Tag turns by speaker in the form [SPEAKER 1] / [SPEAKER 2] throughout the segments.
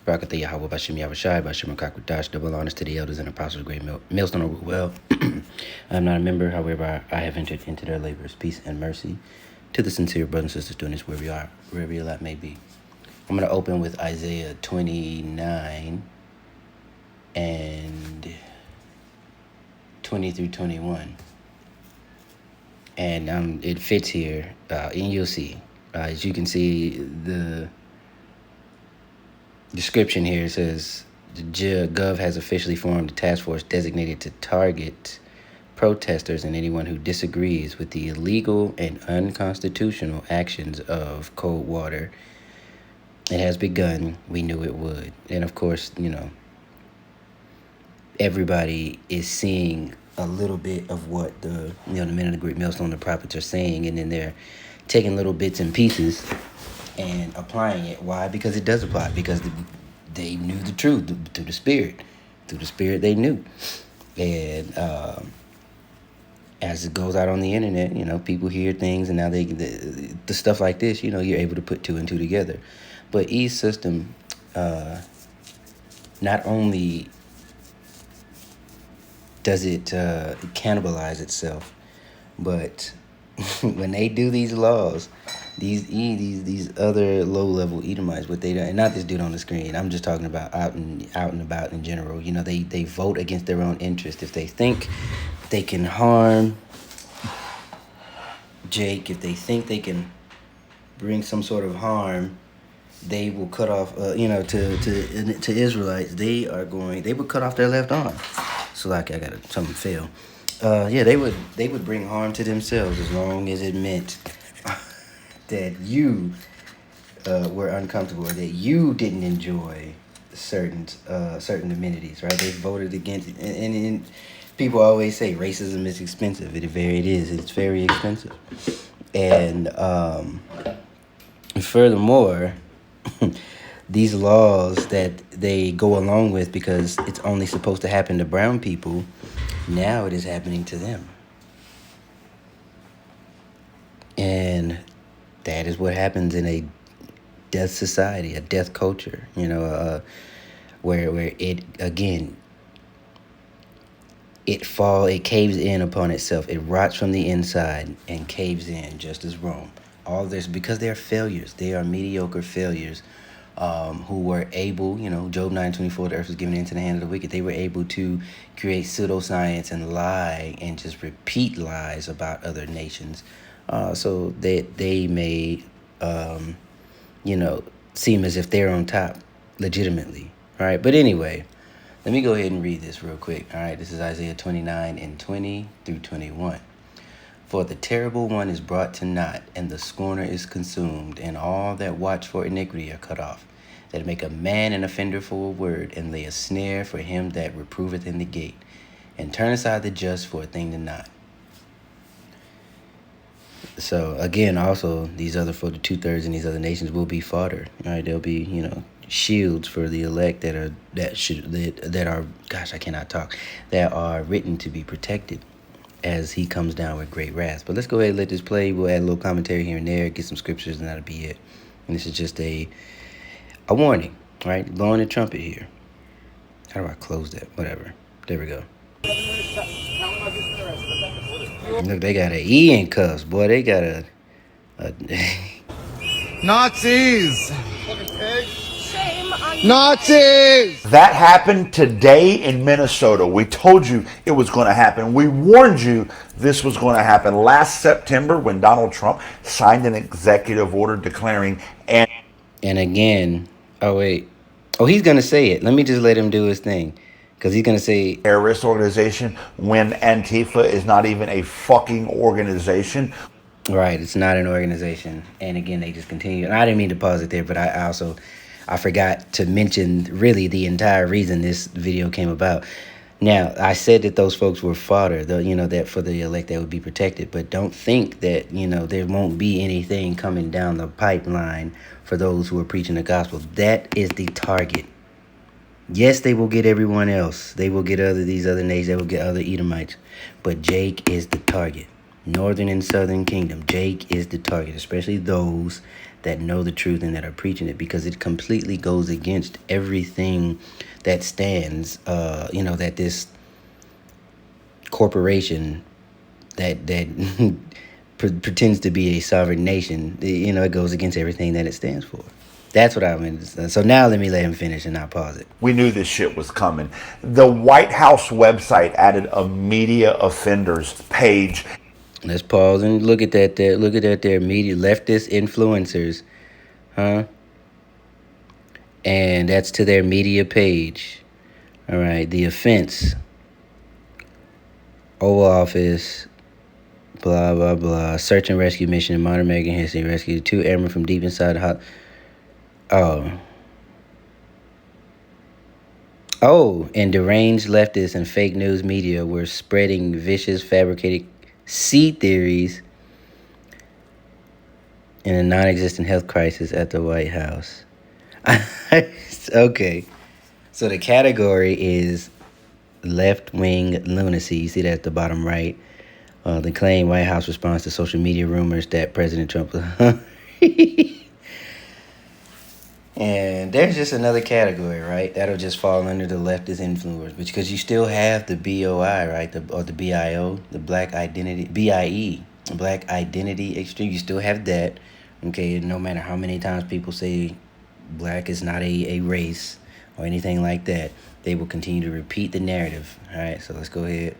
[SPEAKER 1] Rakatha Yahweh Bashim Yahushai Bashim Kakwadash. Double honors to the elders and apostles of Great Millstone over well. I am not a member, however, I have entered into their labors. Peace and mercy to the sincere brothers and sisters doing this wherever you are, wherever your lot may be. I'm going to open with Isaiah 29 and 20 through 21. And it fits here, and you'll see. As you can see, the description here says, the Gov has officially formed a task force designated to target protesters and anyone who disagrees with the illegal and unconstitutional actions of Coldwater. It has begun. We knew it would. And of course, everybody is seeing a little bit of what the men of the Great Millstone, the prophets, are saying, and then they're taking little bits and pieces and applying it. Why? Because it does apply. Because they knew the truth through the Spirit. Through the Spirit, they knew. And as it goes out on the internet, people hear things, and now the stuff like this, you're able to put two and two together. But E's system, not only does it cannibalize itself, but when they do these laws, these other low-level Edomites, what they do, and not this dude on the screen, I'm just talking about out and about in general, they vote against their own interest. If they think they can harm Jake, if they think they can bring some sort of harm, they will cut off, to Israelites, they would cut off their left arm. So like I got something fail. They would bring harm to themselves as long as it meant that you were uncomfortable, or that you didn't enjoy certain amenities, right? They voted against it, and people always say racism is expensive. It is. It's very expensive, and furthermore. These laws that they go along with, because it's only supposed to happen to brown people, now it is happening to them. And that is what happens in a death society, a death culture, where it, again, it caves in upon itself. It rots from the inside and caves in, just as Rome. All this because they are failures. They are mediocre failures. Who were able, Job 9:24, the earth was given into the hand of the wicked. They were able to create pseudoscience and lie and just repeat lies about other nations, so that they may, seem as if they're on top, legitimately. All right, but anyway, let me go ahead and read this real quick. All right, this is Isaiah 29 and 20 through 21. For the terrible one is brought to naught, and the scorner is consumed, and all that watch for iniquity are cut off, that make a man an offender for a word, and lay a snare for him that reproveth in the gate, and turn aside the just for a thing to naught. So again, also these other for the 2/3 in these other nations will be fodder. All right, they'll be shields for the elect that are that are written to be protected as he comes down with great wrath. But let's go ahead and let this play. We'll add a little commentary here and there, get some scriptures, and that'll be it. And this is just a warning, right? Blowing the trumpet here. How do I close that? Whatever. There we go. Look, they got an E in cuffs, boy. They got a
[SPEAKER 2] Nazis! Nazis!
[SPEAKER 3] That happened today in Minnesota. We told you it was going to happen. We warned you this was going to happen last September when Donald Trump signed an executive order declaring
[SPEAKER 1] and again, he's going to say it. Let me just let him do his thing, because he's going to say
[SPEAKER 3] terrorist organization when Antifa is not even a fucking organization.
[SPEAKER 1] Right, it's not an organization. And again, they just continue. And I didn't mean to pause it there, but I forgot to mention really the entire reason this video came about. Now, I said that those folks were fodder, that for the elect that would be protected. But don't think that, there won't be anything coming down the pipeline for those who are preaching the gospel. That is the target. Yes, they will get everyone else. They will get these other nations. They will get other Edomites. But Jake is the target. Northern and Southern Kingdom. Jake is the target, especially those that know the truth and that are preaching it, because it completely goes against everything that stands, that this corporation that pretends to be a sovereign nation, it goes against everything that it stands for. That's what I mean. So now let me let him finish and I'll pause it.
[SPEAKER 3] We knew this shit was coming. The White House website added a media offenders page.
[SPEAKER 1] Let's pause and look at that there. Look at that there. Media leftist influencers. Huh? And that's to their media page. All right. The offense. Oval Office. Blah, blah, blah. Search and rescue mission in modern American history. Rescued 2 airmen from deep inside the house. Oh, and deranged leftists and fake news media were spreading vicious, fabricated seed theories in a non-existent health crisis at the White House. Okay. So the category is left-wing lunacy. You see that at the bottom right. The claim White House response to social media rumors that President Trump... And there's just another category, right? That'll just fall under the leftist influence, because you still have the BOI, right? Or the BIO, the Black Identity, BIE, Black Identity Extreme. You still have that, okay? No matter how many times people say black is not a race or anything like that, they will continue to repeat the narrative. All right, so let's go ahead.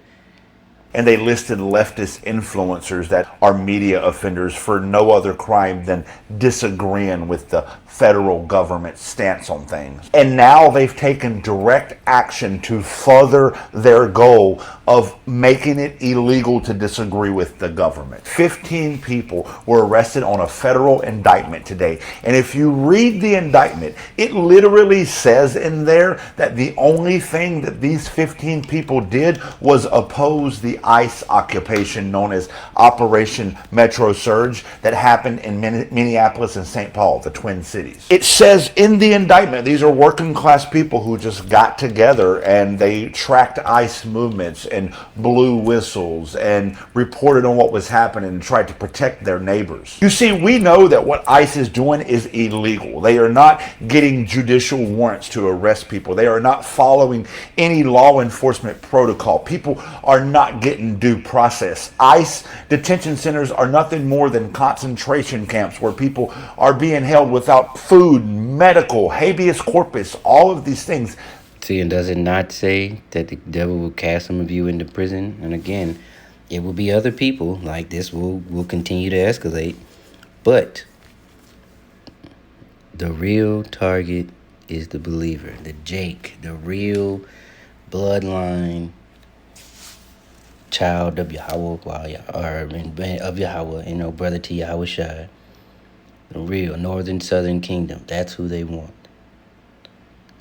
[SPEAKER 3] And they listed leftist influencers that are media offenders for no other crime than disagreeing with the federal government's stance on things. And now they've taken direct action to further their goal of making it illegal to disagree with the government. 15 people were arrested on a federal indictment today. And if you read the indictment, it literally says in there that the only thing that these 15 people did was oppose the ICE occupation known as Operation Metro Surge that happened in Minneapolis and St. Paul, the Twin Cities. It says in the indictment, these are working class people who just got together and they tracked ICE movements and blew whistles and reported on what was happening and tried to protect their neighbors. You see, we know that what ICE is doing is illegal. They are not getting judicial warrants to arrest people. They are not following any law enforcement protocol. People are not getting due process. ICE detention centers are nothing more than concentration camps where people are being held without food, medical, habeas corpus, all of these things.
[SPEAKER 1] See, and does it not say that the devil will cast some of you into prison? And again, it will be other people like this will continue to escalate. But the real target is the believer, the Jake, the real bloodline child of Yahweh, of Yahweh, brother to Yahweh Shai. The real northern southern kingdom. That's who they want.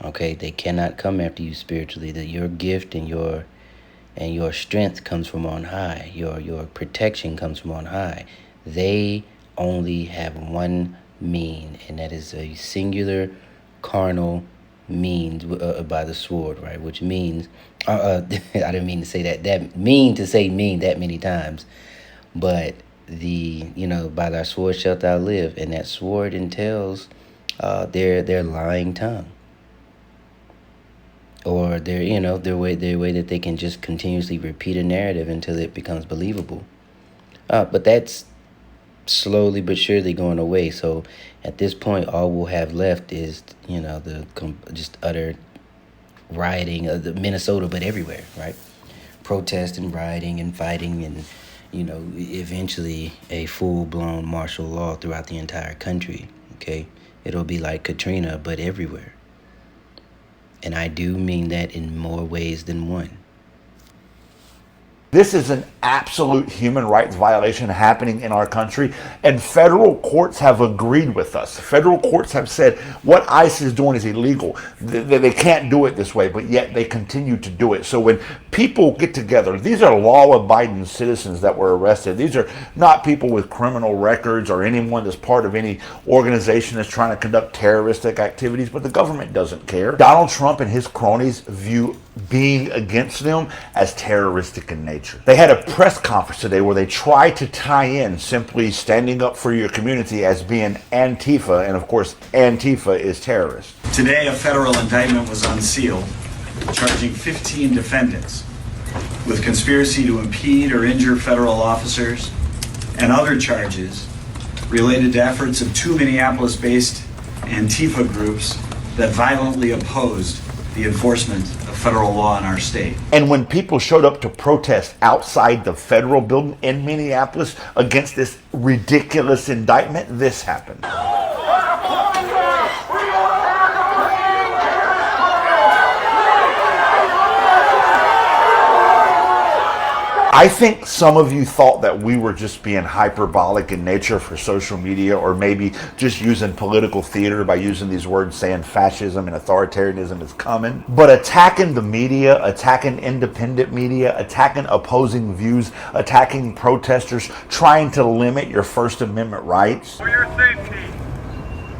[SPEAKER 1] Okay, they cannot come after you spiritually. That your gift and your strength comes from on high. Your protection comes from on high. They only have one mean, and that is a singular carnal means by the sword, right? Which means, I didn't mean to say that. That mean to say mean that many times, but by thy sword shalt thou live, and that sword entails their lying tongue, or their way that they can just continuously repeat a narrative until it becomes believable. But that's slowly but surely going away. So at this point, all we'll have left is just utter rioting of the Minnesota, but everywhere, right? Protest and rioting and fighting, and eventually a full-blown martial law throughout the entire country. Okay, it'll be like Katrina, but everywhere. And I do mean that in more ways than one.
[SPEAKER 3] This is an absolute human rights violation happening in our country, and federal courts have agreed with us. Federal courts have said what ICE is doing is illegal. They can't do it this way, but yet they continue to do it. So when people get together, these are law-abiding citizens that were arrested. These are not people with criminal records or anyone that's part of any organization that's trying to conduct terroristic activities, but the government doesn't care. Donald Trump and his cronies view being against them as terroristic in nature. nature. They had a press conference today where they tried to tie in simply standing up for your community as being Antifa, and of course, Antifa is terrorist.
[SPEAKER 4] Today, a federal indictment was unsealed, charging 15 defendants with conspiracy to impede or injure federal officers and other charges related to efforts of two Minneapolis-based Antifa groups that violently opposed the enforcement of federal law in our state.
[SPEAKER 3] And when people showed up to protest outside the federal building in Minneapolis against this ridiculous indictment, this happened. I think some of you thought that we were just being hyperbolic in nature for social media, or maybe just using political theater by using these words saying fascism and authoritarianism is coming. But attacking the media, attacking independent media, attacking opposing views, attacking protesters, trying to limit your First Amendment rights.
[SPEAKER 5] For your safety,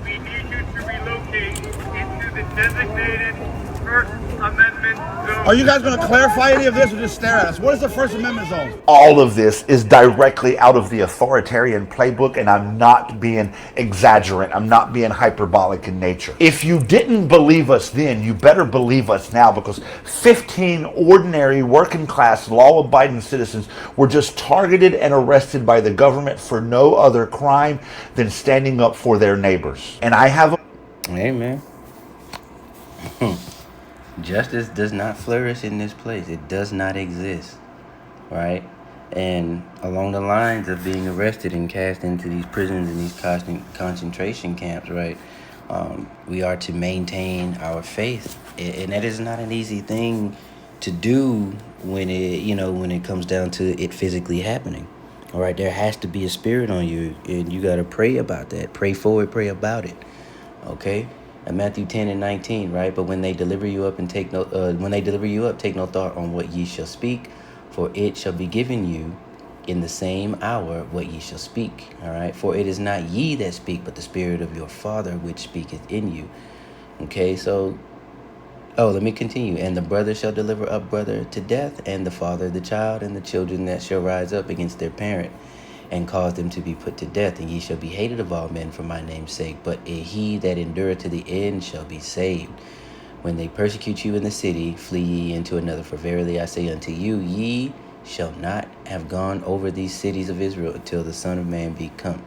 [SPEAKER 5] we need you to relocate into the designated First Amendment zone.
[SPEAKER 6] Are you guys going to clarify any of this or just stare at us? What is the First Amendment zone?
[SPEAKER 3] All of this is directly out of the authoritarian playbook, and I'm not being exaggerant. I'm not being hyperbolic in nature. If you didn't believe us then, you better believe us now, because 15 ordinary working class law-abiding citizens were just targeted and arrested by the government for no other crime than standing up for their neighbors. And I have
[SPEAKER 1] Amen. Justice does not flourish in this place. It does not exist, right? And along the lines of being arrested and cast into these prisons and these concentration camps, right? We are to maintain our faith, and that is not an easy thing to do when it comes down to it physically happening. All right, there has to be a spirit on you, and you got to pray about that. Pray for it. Pray about it. Okay. And Matthew 10:19, right? But when they deliver you up, take no thought on what ye shall speak, for it shall be given you in the same hour what ye shall speak. All right. For it is not ye that speak, but the Spirit of your Father which speaketh in you. Okay. So, let me continue. And the brother shall deliver up brother to death, and the father the child, and the children that shall rise up against their parent, and cause them to be put to death. And ye shall be hated of all men for my name's sake, but he that endureth to the end shall be saved. When they persecute you in the city, flee ye into another. For verily I say unto you, ye shall not have gone over these cities of Israel until the Son of Man be come.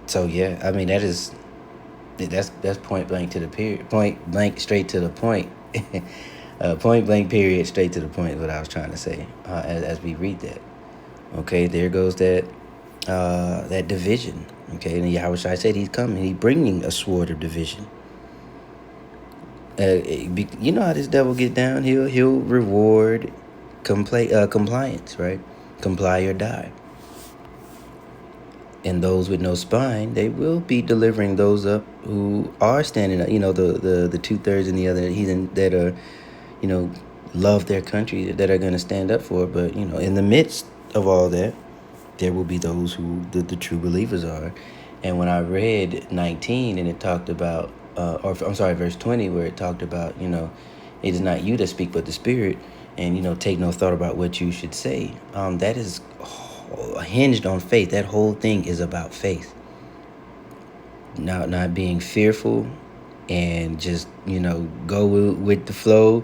[SPEAKER 1] So yeah, I mean that's point blank to the period. Point blank straight to the point. Point blank period straight to the point is what I was trying to say as we read that. Okay, there goes that division. Okay, and Yahushua said he's coming. He's bringing a sword of division. You know how this devil get down. He'll reward compliance, right? Comply or die. And those with no spine, they will be delivering those up who are standing up. You know, the 2/3 and the other heathen that are, love their country, that are going to stand up for it. But, in the midst of all that, there will be those who the true believers are. And when I read 19 and it talked about, verse 20, where it talked about, it is not you that speak, but the Spirit, and, take no thought about what you should say. That is hinged on faith. That whole thing is about faith. Not being fearful, and just go with the flow,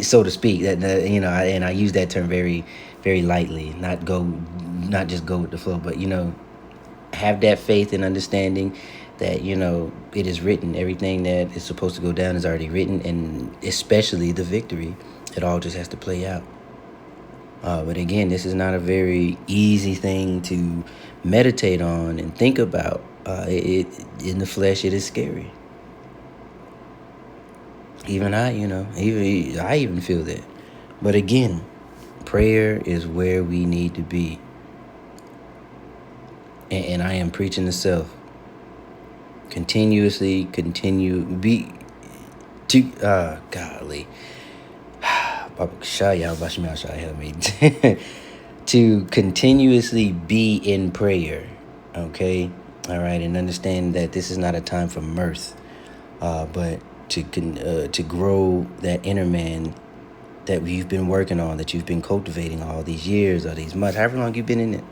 [SPEAKER 1] so to speak. That and I use that term very, very lightly. Not just go with the flow, but have that faith and understanding that it is written. Everything that is supposed to go down is already written, and especially the victory. It all just has to play out. But again, this is not a very easy thing to meditate on and think about. It in the flesh, it is scary. Even I even feel that. But again, prayer is where we need to be. And I am preaching to self. Continuously golly. To continuously be in prayer. Okay? All right, and understand that this is not a time for mirth, but to grow that inner man that you've been working on, that you've been cultivating all these years or these months, however long you've been in it.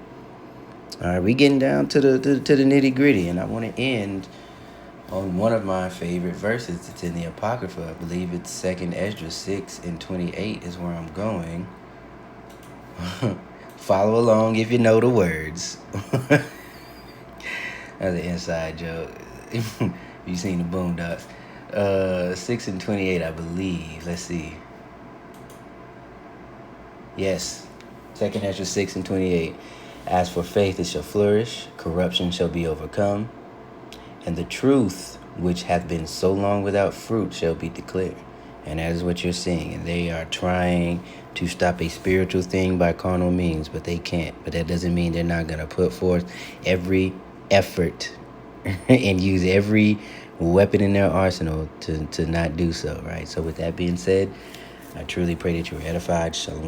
[SPEAKER 1] All right, we getting down to the nitty gritty, and I want to end on one of my favorite verses. It's in the Apocrypha. I believe it's 2nd Esdras 6:28 is where I'm going. Follow along if you know the words. That's an inside joke. You seen the Boondocks. 6:28, I believe. Let's see. Yes. 2nd Esdras 6:28. As for faith, it shall flourish. Corruption shall be overcome. And the truth, which hath been so long without fruit, shall be declared. And that is what you're seeing. And they are trying to stop a spiritual thing by carnal means, but they can't. But that doesn't mean they're not going to put forth every effort and use every weapon in their arsenal to not do so, right? So with that being said, I truly pray that you are edified. Shalom.